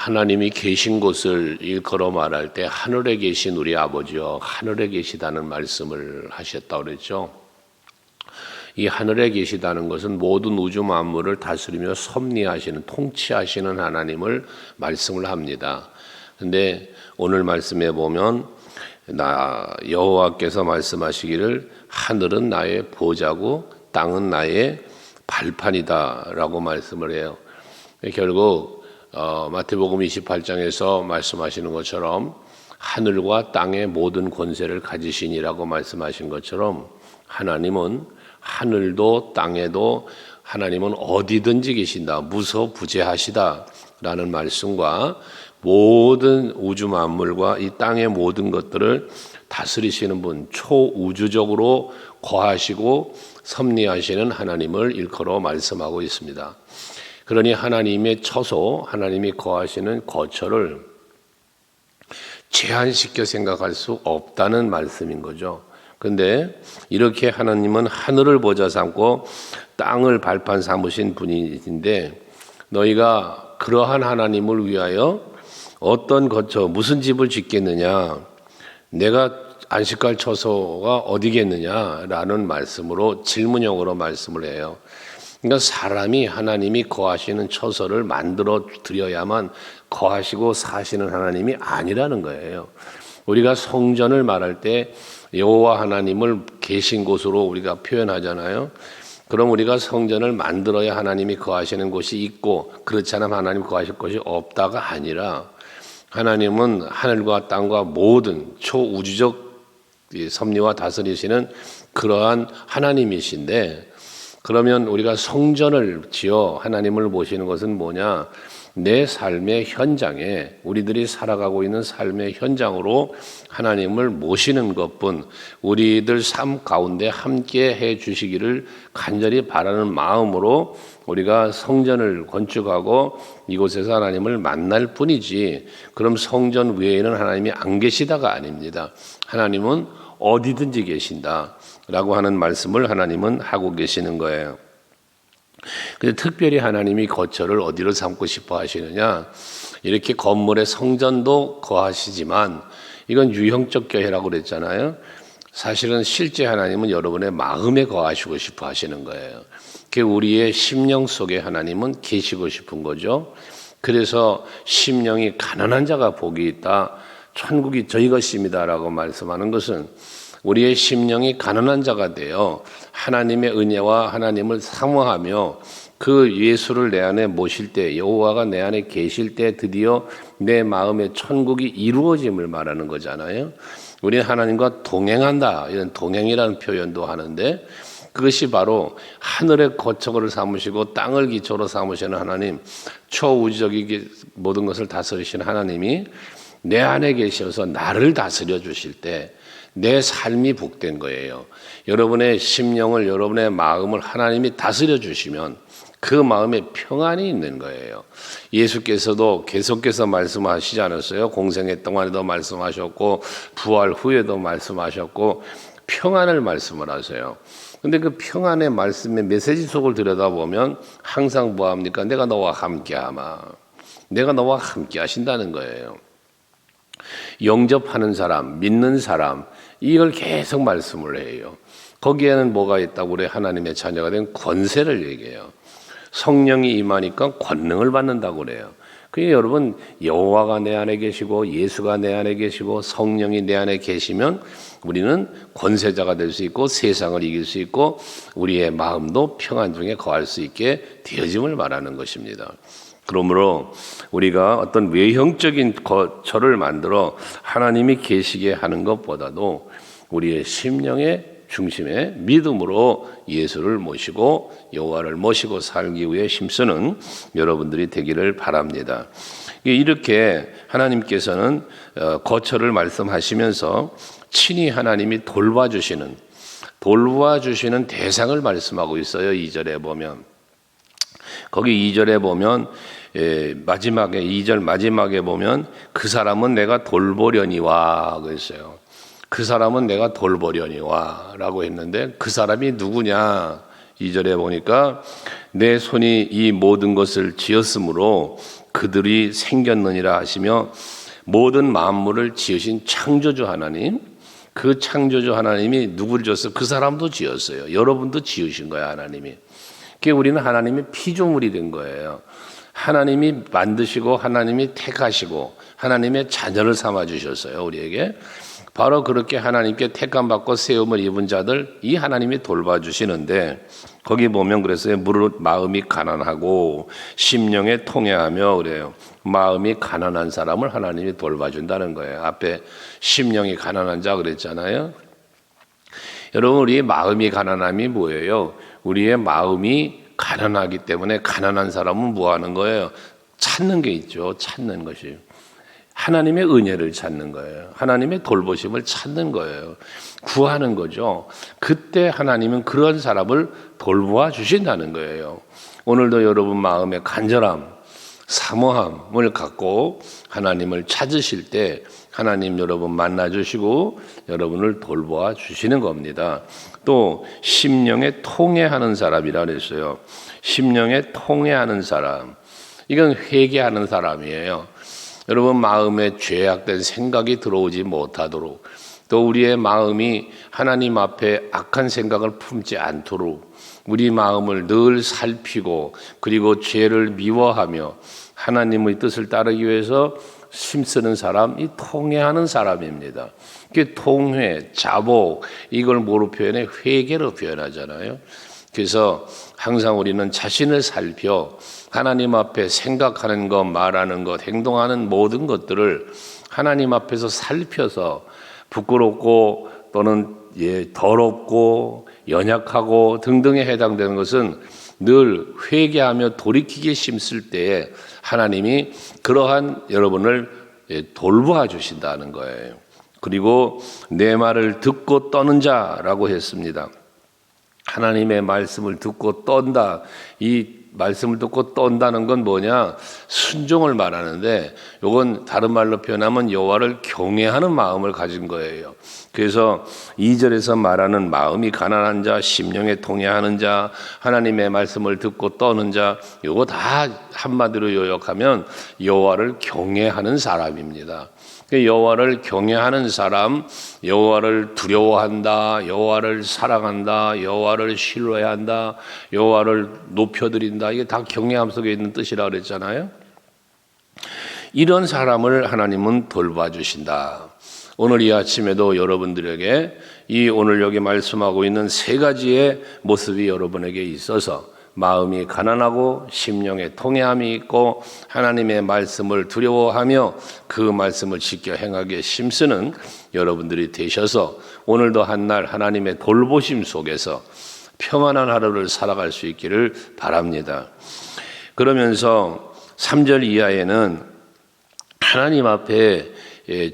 하나님이 계신 곳을 일컬어 말할 때 하늘에 계신 우리 아버지여 하늘에 계시다는 말씀을 하셨다고 그랬죠. 이 하늘에 계시다는 것은 모든 우주 만물을 다스리며 섭리하시는 통치하시는 하나님을 말씀을 합니다. 근데 오늘 말씀에 보면 여호와께서 말씀하시기를 하늘은 나의 보좌고 땅은 나의 발판이다라고 말씀을 해요. 결국 마태복음 28장에서 말씀하시는 것처럼 하늘과 땅의 모든 권세를 가지시니라고 말씀하신 것처럼 하나님은 하늘도 땅에도 하나님은 어디든지 계신다. 무소부재하시다라는 말씀과 모든 우주 만물과 이 땅의 모든 것들을 다스리시는 분, 초우주적으로 거하시고 섭리하시는 하나님을 일컬어 말씀하고 있습니다. 그러니 하나님의 처소, 하나님이 거하시는 거처를 제한시켜 생각할 수 없다는 말씀인 거죠. 근데 이렇게 하나님은 하늘을 보좌 삼고 땅을 발판 삼으신 분인데 너희가 그러한 하나님을 위하여 어떤 거처, 무슨 집을 짓겠느냐, 내가 안식할 처소가 어디겠느냐라는 말씀으로 질문형으로 말씀을 해요. 그러니까 사람이 하나님이 거하시는 처소를 만들어 드려야만 거하시고 사시는 하나님이 아니라는 거예요. 우리가 성전을 말할 때 여호와 하나님을 계신 곳으로 우리가 표현하잖아요. 그럼 우리가 성전을 만들어야 하나님이 거하시는 곳이 있고 그렇지 않으면 하나님 거하실 곳이 없다가 아니라 하나님은 하늘과 땅과 모든 초우주적 섭리와 다스리시는 그러한 하나님이신데 그러면 우리가 성전을 지어 하나님을 모시는 것은 뭐냐? 내 삶의 현장에 우리들이 살아가고 있는 삶의 현장으로 하나님을 모시는 것뿐 우리들 삶 가운데 함께 해 주시기를 간절히 바라는 마음으로 우리가 성전을 건축하고 이곳에서 하나님을 만날 뿐이지 그럼 성전 외에는 하나님이 안 계시다가 아닙니다. 하나님은 어디든지 계신다라고 하는 말씀을 하나님은 하고 계시는 거예요. 근데 특별히 하나님이 거처를 어디로 삼고 싶어 하시느냐? 이렇게 건물의 성전도 거하시지만 이건 유형적 교회라고 그랬잖아요. 사실은 실제 하나님은 여러분의 마음에 거하시고 싶어 하시는 거예요. 그 우리의 심령 속에 하나님은 계시고 싶은 거죠. 그래서 심령이 가난한 자가 복이 있다. 천국이 저희 것입니다라고 말씀하는 것은 우리의 심령이 가난한 자가 되어 하나님의 은혜와 하나님을 사모하며 그 예수를 내 안에 모실 때 여호와가 내 안에 계실 때 드디어 내 마음의 천국이 이루어짐을 말하는 거잖아요. 우리는 하나님과 동행한다 이런 동행이라는 표현도 하는데 그것이 바로 하늘의 거처를 삼으시고 땅을 기초로 삼으시는 하나님 초우주적이게 모든 것을 다스리시는 하나님이 내 안에 계셔서 나를 다스려 주실 때 내 삶이 복된 거예요. 여러분의 심령을 여러분의 마음을 하나님이 다스려 주시면 그 마음에 평안이 있는 거예요. 예수께서도 계속해서 말씀하시지 않았어요? 공생애 동안에도 말씀하셨고 부활 후에도 말씀하셨고 평안을 말씀을 하세요. 근데 그 평안의 말씀의 메시지 속을 들여다보면 항상 뭐합니까? 내가 너와 함께하마. 내가 너와 함께 하신다는 거예요. 영접하는 사람, 믿는 사람 이걸 계속 말씀을 해요. 거기에는 뭐가 있다고 그래? 하나님의 자녀가 된 권세를 얘기해요. 성령이 임하니까 권능을 받는다고 그래요. 그게 여러분 여호와가 내 안에 계시고 예수가 내 안에 계시고 성령이 내 안에 계시면 우리는 권세자가 될 수 있고 세상을 이길 수 있고 우리의 마음도 평안 중에 거할 수 있게 되어짐을 말하는 것입니다. 그러므로 우리가 어떤 외형적인 거처를 만들어 하나님이 계시게 하는 것보다도 우리의 심령의 중심에 믿음으로 예수를 모시고 여호와를 모시고 살기 위해 힘쓰는 여러분들이 되기를 바랍니다. 이렇게 하나님께서는 거처를 말씀하시면서 친히 하나님이 돌봐주시는 대상을 말씀하고 있어요. 2절에 보면 거기 2절에 보면 마지막에 2절 마지막에 보면 그 사람은 내가 돌보려니와 그랬어요. 그 사람은 내가 돌보려니와 라고 했는데 그 사람이 누구냐? 2절에 보니까 내 손이 이 모든 것을 지었으므로 그들이 생겼느니라 하시며 모든 만물을 지으신 창조주 하나님, 그 창조주 하나님이 누구를 지었어요? 그 사람도 지었어요. 여러분도 지으신 거예요, 하나님이. 그게 우리는 하나님의 피조물이 된 거예요. 하나님이 만드시고 하나님이 택하시고 하나님의 자녀를 삼아 주셨어요, 우리에게. 바로 그렇게 하나님께 택함받고 세움을 입은 자들, 이 하나님이 돌봐주시는데, 거기 보면 그랬어요. 무릇 마음이 가난하고 심령에 통해하며 그래요. 마음이 가난한 사람을 하나님이 돌봐준다는 거예요. 앞에 심령이 가난한 자 그랬잖아요. 여러분, 우리의 마음이 가난함이 뭐예요? 우리의 마음이 가난하기 때문에 가난한 사람은 뭐 하는 거예요? 찾는 게 있죠. 찾는 것이. 하나님의 은혜를 찾는 거예요. 하나님의 돌보심을 찾는 거예요. 구하는 거죠. 그때 하나님은 그런 사람을 돌보아 주신다는 거예요. 오늘도 여러분 마음의 간절함, 사모함을 갖고 하나님을 찾으실 때 하나님 여러분 만나주시고 여러분을 돌보아 주시는 겁니다. 또 심령에 통해하는 사람이라 그랬어요. 심령에 통해하는 사람, 이건 회개하는 사람이에요. 여러분 마음에 죄악된 생각이 들어오지 못하도록, 또 우리의 마음이 하나님 앞에 악한 생각을 품지 않도록 우리 마음을 늘 살피고 그리고 죄를 미워하며 하나님의 뜻을 따르기 위해서 힘쓰는 사람, 이 통회하는 사람입니다. 그 통회, 자복, 이걸 뭐로 표현해? 회개로 표현하잖아요. 그래서 항상 우리는 자신을 살펴 하나님 앞에 생각하는 것, 말하는 것, 행동하는 모든 것들을 하나님 앞에서 살펴서 부끄럽고 또는 더럽고 연약하고 등등에 해당되는 것은 늘 회개하며 돌이키기 힘쓸 때에 하나님이 그러한 여러분을 돌보아 주신다는 거예요. 그리고 내 말을 듣고 떠는 자라고 했습니다. 하나님의 말씀을 듣고 떤다. 이 말씀을 듣고 떤다는 건 뭐냐? 순종을 말하는데, 이건 다른 말로 표현하면 여호와를 경외하는 마음을 가진 거예요. 그래서 2절에서 말하는 마음이 가난한 자, 심령에 통해하는 자, 하나님의 말씀을 듣고 떠는 자, 이거 다 한마디로 요약하면 여호와를 경외하는 사람입니다. 여호와를 경외하는 사람, 여호와를 두려워한다, 여호와를 사랑한다, 여호와를 신뢰한다, 여호와를 높여드린다, 이게 다 경외함 속에 있는 뜻이라고 그랬잖아요. 이런 사람을 하나님은 돌봐주신다. 오늘 이 아침에도 여러분들에게 이 오늘 여기 말씀하고 있는 세 가지의 모습이 여러분에게 있어서 마음이 가난하고 심령에 통해함이 있고 하나님의 말씀을 두려워하며 그 말씀을 지켜 행하기에 힘쓰는 여러분들이 되셔서 오늘도 한날 하나님의 돌보심 속에서 평안한 하루를 살아갈 수 있기를 바랍니다. 그러면서 3절 이하에는 하나님 앞에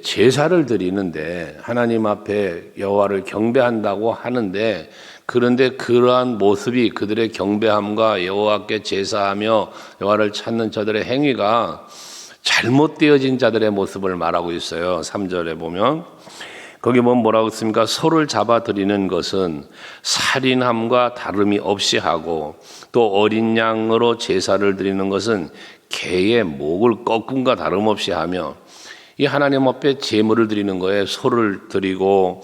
제사를 드리는데, 하나님 앞에 여호와를 경배한다고 하는데, 그런데 그러한 모습이, 그들의 경배함과 여호와께 제사하며 여호와를 찾는 저들의 행위가 잘못되어진 자들의 모습을 말하고 있어요. 3절에 보면 거기 보면 뭐라고 했습니까? 소를 잡아 드리는 것은 살인함과 다름이 없이 하고, 또 어린 양으로 제사를 드리는 것은 개의 목을 꺾음과 다름없이 하며, 이 하나님 앞에 제물을 드리는 거예요. 소를 드리고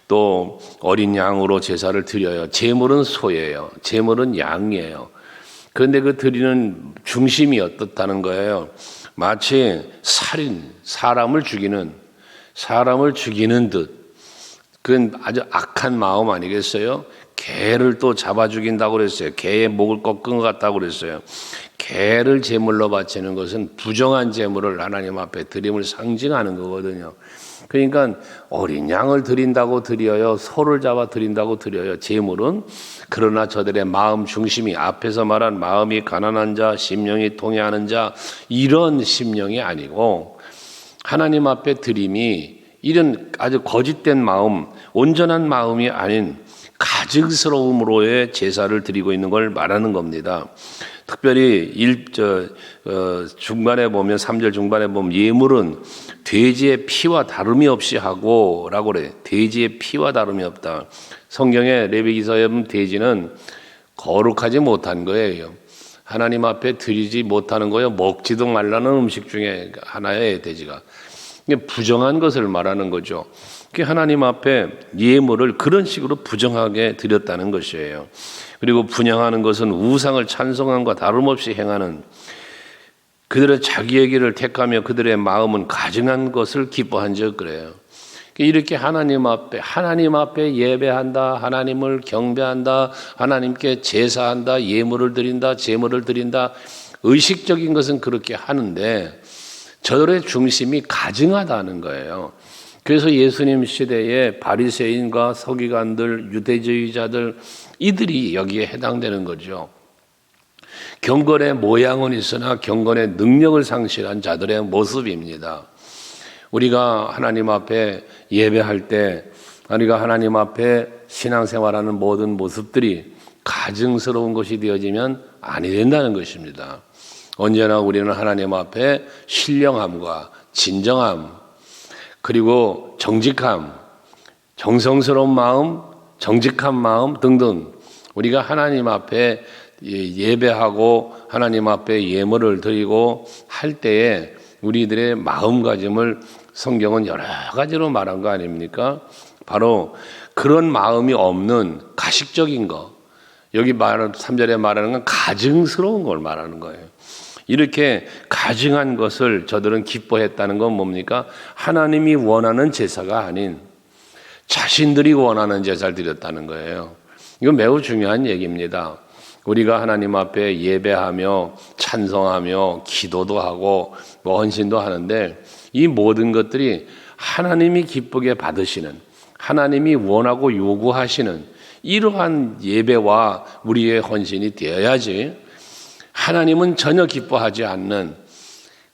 또 어린 양으로 제사를 드려요. 제물은 소예요. 제물은 양이에요. 그런데 그 드리는 중심이 어떻다는 거예요? 마치 살인, 사람을 죽이는 듯. 그건 아주 악한 마음 아니겠어요? 개를 또 잡아 죽인다고 그랬어요. 개의 목을 꺾은 것 같다고 그랬어요. 개를 제물로 바치는 것은 부정한 제물을 하나님 앞에 드림을 상징하는 거거든요. 그러니까 어린 양을 드린다고 드려요. 소를 잡아 드린다고 드려요. 제물은. 그러나 저들의 마음 중심이, 앞에서 말한 마음이 가난한 자, 심령이 통해하는 자, 이런 심령이 아니고 하나님 앞에 드림이 이런 아주 거짓된 마음, 온전한 마음이 아닌 가증스러움으로의 제사를 드리고 있는 걸 말하는 겁니다. 특별히 중간에 보면 3절 중반에 보면 예물은 돼지의 피와 다름이 없이 하고 라고 그래. 돼지의 피와 다름이 없다. 성경에 레위기서에 보면 돼지는 거룩하지 못한 거예요. 하나님 앞에 드리지 못하는 거예요. 먹지도 말라는 음식 중에 하나예요, 돼지가. 이게 부정한 것을 말하는 거죠. 하나님 앞에 예물을 그런 식으로 부정하게 드렸다는 것이에요. 그리고 분향하는 것은 우상을 찬송함과 다름없이 행하는, 그들의 자기의 길을 택하며 그들의 마음은 가증한 것을 기뻐한 적 그래요. 이렇게 하나님 앞에 예배한다, 하나님을 경배한다, 하나님께 제사한다, 예물을 드린다, 제물을 드린다, 의식적인 것은 그렇게 하는데 저들의 중심이 가증하다는 거예요. 그래서 예수님 시대에 바리새인과 서기관들, 유대주의자들, 이들이 여기에 해당되는 거죠. 경건의 모양은 있으나 경건의 능력을 상실한 자들의 모습입니다. 우리가 하나님 앞에 예배할 때, 우리가 하나님 앞에 신앙생활하는 모든 모습들이 가증스러운 것이 되어지면 아니 된다는 것입니다. 언제나 우리는 하나님 앞에 신령함과 진정함, 그리고 정직함, 정성스러운 마음, 정직한 마음 등등, 우리가 하나님 앞에 예배하고 하나님 앞에 예물을 드리고 할 때에 우리들의 마음가짐을 성경은 여러 가지로 말한 거 아닙니까? 바로 그런 마음이 없는 가식적인 거, 여기 3절에 말하는 건 가증스러운 걸 말하는 거예요. 이렇게 가증한 것을 저들은 기뻐했다는 건 뭡니까? 하나님이 원하는 제사가 아닌 자신들이 원하는 제사를 드렸다는 거예요. 이건 매우 중요한 얘기입니다. 우리가 하나님 앞에 예배하며 찬송하며 기도도 하고 헌신도 하는데 이 모든 것들이 하나님이 기쁘게 받으시는, 하나님이 원하고 요구하시는 이러한 예배와 우리의 헌신이 되어야지, 하나님은 전혀 기뻐하지 않는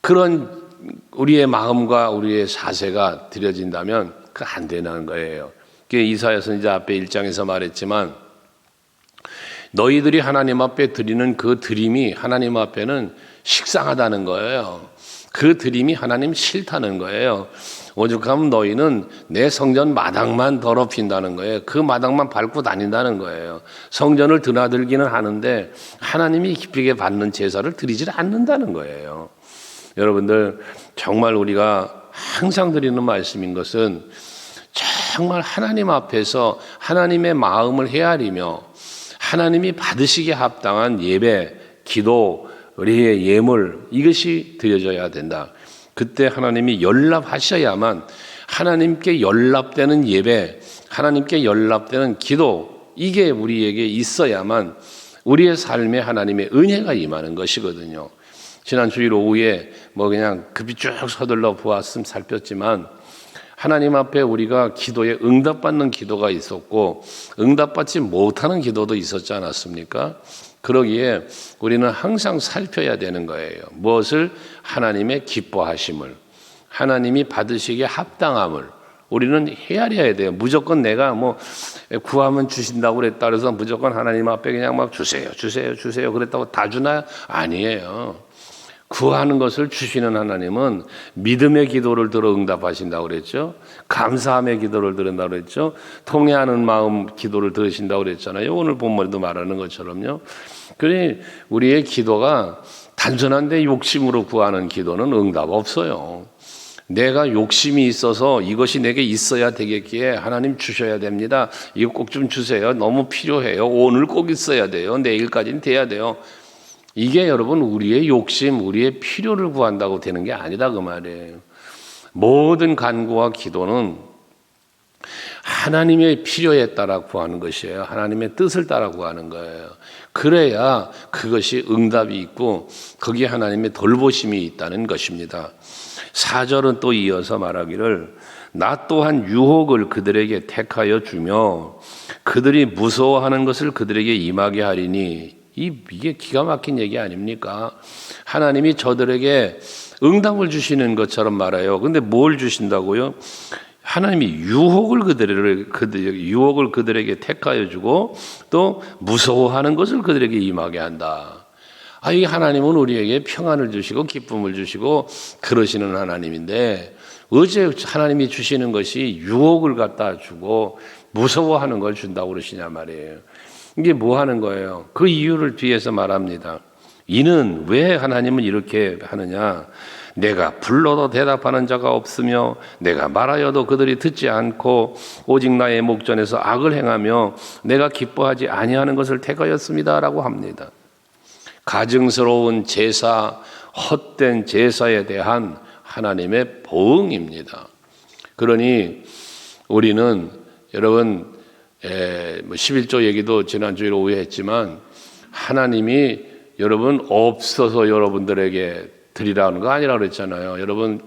그런 우리의 마음과 우리의 사세가 드려진다면 그 안 되는 거예요. 이사야 선지자 앞에 1장에서 말했지만 너희들이 하나님 앞에 드리는 그 드림이 하나님 앞에는 식상하다는 거예요. 그 드림이 하나님 싫다는 거예요. 오죽하면 너희는 내 성전 마당만 더럽힌다는 거예요. 그 마당만 밟고 다닌다는 거예요. 성전을 드나들기는 하는데 하나님이 기쁘게 받는 제사를 드리질 않는다는 거예요. 여러분들, 정말 우리가 항상 드리는 말씀인 것은 정말 하나님 앞에서 하나님의 마음을 헤아리며 하나님이 받으시기에 합당한 예배, 기도, 우리의 예물, 이것이 드려져야 된다. 그때 하나님이 연락하셔야만, 하나님께 연락되는 예배, 하나님께 연락되는 기도, 이게 우리에게 있어야만 우리의 삶에 하나님의 은혜가 임하는 것이거든요. 지난 주일 오후에 그냥 급히 쭉 서둘러 살폈지만 하나님 앞에 우리가 기도에 응답받는 기도가 있었고 응답받지 못하는 기도도 있었지 않았습니까? 그러기에 우리는 항상 살펴야 되는 거예요. 무엇을? 하나님의 기뻐하심을, 하나님이 받으시기에 합당함을 우리는 헤아려야 돼요. 무조건 내가 구하면 주신다고 그랬다 그래서 무조건 하나님 앞에 그냥 주세요 그랬다고 다 주나? 아니에요. 구하는 것을 주시는 하나님은 믿음의 기도를 들어 응답하신다고 그랬죠. 감사함의 기도를 들은다고 그랬죠. 통회하는 마음 기도를 들으신다고 그랬잖아요. 오늘 본문에도 말하는 것처럼요. 그러니 우리의 기도가 단순한데 욕심으로 구하는 기도는 응답 없어요. 내가 욕심이 있어서 이것이 내게 있어야 되겠기에 하나님 주셔야 됩니다. 이거 꼭 좀 주세요. 너무 필요해요. 오늘 꼭 있어야 돼요. 내일까지는 돼야 돼요. 이게 여러분 우리의 욕심, 우리의 필요를 구한다고 되는 게 아니다 그 말이에요. 모든 간구와 기도는 하나님의 필요에 따라 구하는 것이에요. 하나님의 뜻을 따라 구하는 거예요. 그래야 그것이 응답이 있고 거기에 하나님의 돌보심이 있다는 것입니다. 4절은 또 이어서 말하기를 나 또한 유혹을 그들에게 택하여 주며 그들이 무서워하는 것을 그들에게 임하게 하리니, 이게 기가 막힌 얘기 아닙니까? 하나님이 저들에게 응답을 주시는 것처럼 말해요. 근데 뭘 주신다고요? 하나님이 유혹을 그들에게 택하여 주고 또 무서워하는 것을 그들에게 임하게 한다. 이 하나님은 우리에게 평안을 주시고 기쁨을 주시고 그러시는 하나님인데 어째 하나님이 주시는 것이 유혹을 갖다 주고 무서워하는 걸 준다고 그러시냐 말이에요. 이게 뭐 하는 거예요? 그 이유를 뒤에서 말합니다. 이는 왜 하나님은 이렇게 하느냐? 내가 불러도 대답하는 자가 없으며 내가 말하여도 그들이 듣지 않고 오직 나의 목전에서 악을 행하며 내가 기뻐하지 아니하는 것을 택하였습니다라고 합니다. 가증스러운 제사, 헛된 제사에 대한 하나님의 보응입니다. 그러니 우리는 여러분 11조 얘기도 지난주에 오해했지만 하나님이 여러분 없어서 여러분들에게 드리라는 거 아니라고 그랬잖아요. 여러분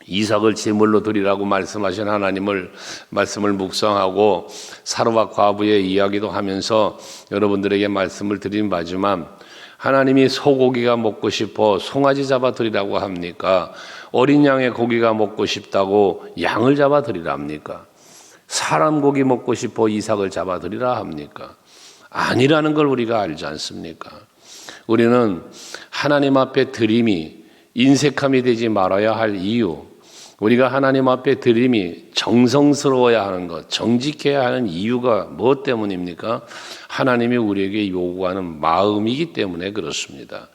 이삭을 제물로 드리라고 말씀하신 하나님을 말씀을 묵상하고 사르와 과부의 이야기도 하면서 여러분들에게 말씀을 드린 바지만 하나님이 소고기가 먹고 싶어 송아지 잡아 드리라고 합니까? 어린 양의 고기가 먹고 싶다고 양을 잡아 드리라 합니까? 사람 고기 먹고 싶어 이삭을 잡아 드리라 합니까? 아니라는 걸 우리가 알지 않습니까? 우리는 하나님 앞에 드림이 인색함이 되지 말아야 할 이유, 우리가 하나님 앞에 드림이 정성스러워야 하는 것, 정직해야 하는 이유가 무엇 때문입니까? 하나님이 우리에게 요구하는 마음이기 때문에 그렇습니다.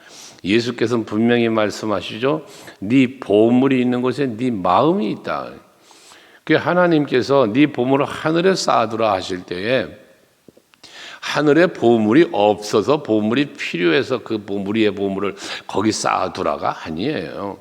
예수께서는 분명히 말씀하시죠. 네 보물이 있는 곳에 네 마음이 있다. 그 하나님께서 네 보물을 하늘에 쌓아두라 하실 때에 하늘에 보물이 없어서 보물이 필요해서 그 보물의 보물을 거기 쌓아두라가 아니에요.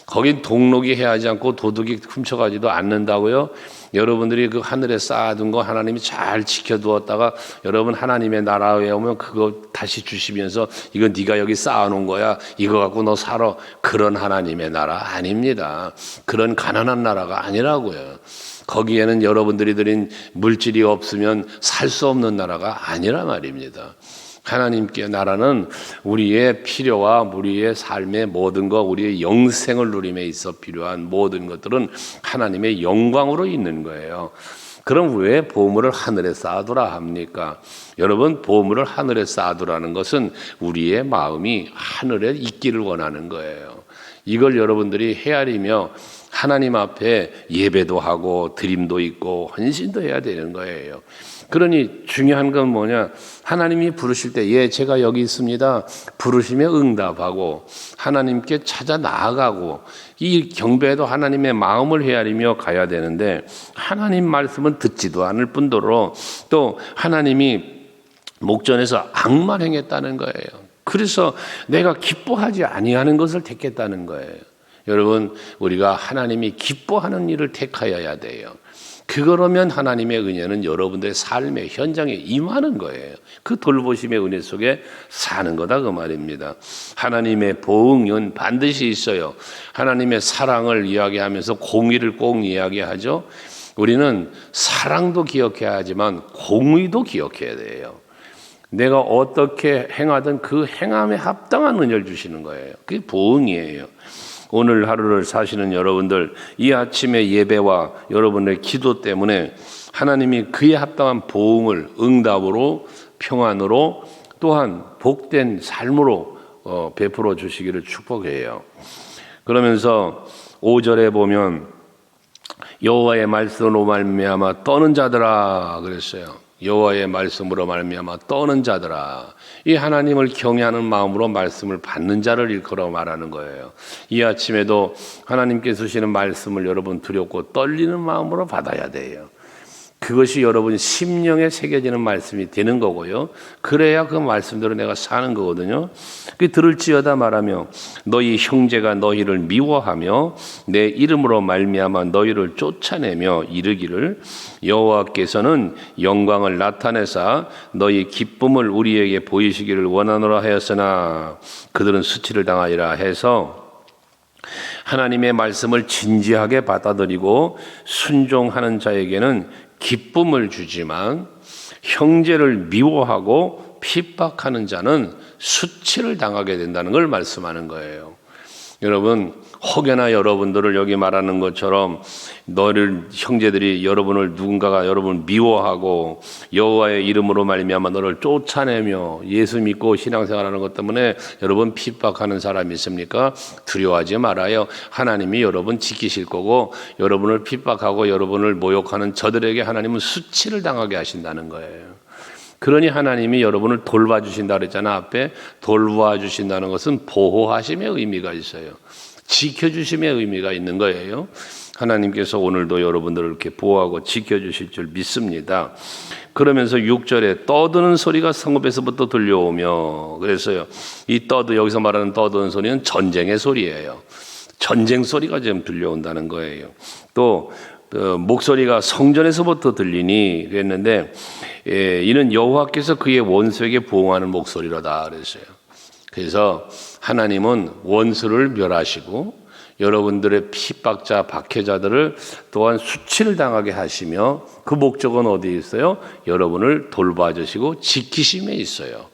거긴 동록이 해하지 않고 도둑이 훔쳐가지도 않는다고요. 여러분들이 그 하늘에 쌓아둔 거 하나님이 잘 지켜두었다가 여러분 하나님의 나라에 오면 그거 다시 주시면서 이거 네가 여기 쌓아놓은 거야, 이거 갖고 너 살아, 그런 하나님의 나라 아닙니다. 그런 가난한 나라가 아니라고요. 거기에는 여러분들이 드린 물질이 없으면 살 수 없는 나라가 아니라 말입니다. 하나님께 나라는 우리의 필요와 우리의 삶의 모든 것, 우리의 영생을 누림에 있어 필요한 모든 것들은 하나님의 영광으로 있는 거예요. 그럼 왜 보물을 하늘에 쌓아두라 합니까? 여러분, 보물을 하늘에 쌓아두라는 것은 우리의 마음이 하늘에 있기를 원하는 거예요. 이걸 여러분들이 헤아리며 하나님 앞에 예배도 하고 드림도 있고 헌신도 해야 되는 거예요. 그러니 중요한 건 뭐냐? 하나님이 부르실 때 예, 제가 여기 있습니다. 부르시며 응답하고 하나님께 찾아 나아가고 이 경배도 하나님의 마음을 헤아리며 가야 되는데 하나님 말씀은 듣지도 않을 뿐더러 또 하나님이 목전에서 악만 행했다는 거예요. 그래서 내가 기뻐하지 아니하는 것을 택했다는 거예요. 여러분, 우리가 하나님이 기뻐하는 일을 택하여야 돼요. 그러면 하나님의 은혜는 여러분들의 삶의 현장에 임하는 거예요. 그 돌보심의 은혜 속에 사는 거다 그 말입니다. 하나님의 보응은 반드시 있어요. 하나님의 사랑을 이야기하면서 공의를 꼭 이야기하죠. 우리는 사랑도 기억해야 하지만 공의도 기억해야 돼요. 내가 어떻게 행하든 그 행함에 합당한 은혜를 주시는 거예요. 그게 보응이에요. 오늘 하루를 사시는 여러분들, 이 아침의 예배와 여러분의 기도 때문에 하나님이 그에 합당한 보응을 응답으로, 평안으로, 또한 복된 삶으로 베풀어 주시기를 축복해요. 그러면서 5절에 보면 여호와의 말씀으로 말미암아 떠는 자들아 그랬어요. 여호와의 말씀으로 말미암아 떠는 자들아, 이 하나님을 경외하는 마음으로 말씀을 받는 자를 일컬어 말하는 거예요. 이 아침에도 하나님께서 주시는 말씀을 여러분 두렵고 떨리는 마음으로 받아야 돼요. 그것이 여러분 심령에 새겨지는 말씀이 되는 거고요. 그래야 그 말씀대로 내가 사는 거거든요. 그 들을지어다 말하며 너희 형제가 너희를 미워하며 내 이름으로 말미암아 너희를 쫓아내며 이르기를 여호와께서는 영광을 나타내사 너희 기쁨을 우리에게 보이시기를 원하노라 하였으나 그들은 수치를 당하리라 해서 하나님의 말씀을 진지하게 받아들이고 순종하는 자에게는 기쁨을 주지만 형제를 미워하고 핍박하는 자는 수치를 당하게 된다는 걸 말씀하는 거예요. 여러분, 혹여나 여러분들을 여기 말하는 것처럼 너를 형제들이 여러분을 누군가가 여러분을 미워하고 여호와의 이름으로 말미암아 너를 쫓아내며 예수 믿고 신앙생활하는 것 때문에 여러분 핍박하는 사람이 있습니까? 두려워하지 말아요. 하나님이 여러분 지키실 거고 여러분을 핍박하고 여러분을 모욕하는 저들에게 하나님은 수치를 당하게 하신다는 거예요. 그러니 하나님이 여러분을 돌봐주신다 그랬잖아. 앞에 돌봐주신다는 것은 보호하심의 의미가 있어요. 지켜주심의 의미가 있는 거예요. 하나님께서 오늘도 여러분들을 이렇게 보호하고 지켜주실 줄 믿습니다. 그러면서 6절에 떠드는 소리가 성읍에서부터 들려오며, 그래서요, 이 여기서 말하는 떠드는 소리는 전쟁의 소리예요. 전쟁 소리가 지금 들려온다는 거예요. 또 목소리가 성전에서부터 들리니 그랬는데, 이는 여호와께서 그의 원수에게 보응하는 목소리로다 그랬어요. 그래서 하나님은 원수를 멸하시고 여러분들의 핍박자, 박해자들을 또한 수치를 당하게 하시며, 그 목적은 어디에 있어요? 여러분을 돌봐주시고 지키심에 있어요.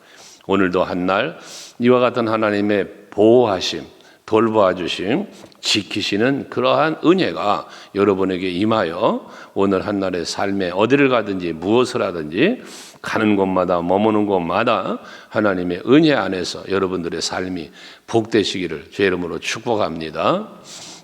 오늘도 한날 이와 같은 하나님의 보호하심, 돌봐주심, 지키시는 그러한 은혜가 여러분에게 임하여 오늘 한날의 삶에 어디를 가든지 무엇을 하든지 가는 곳마다 머무는 곳마다 하나님의 은혜 안에서 여러분들의 삶이 복되시기를 주의 이름으로 축복합니다.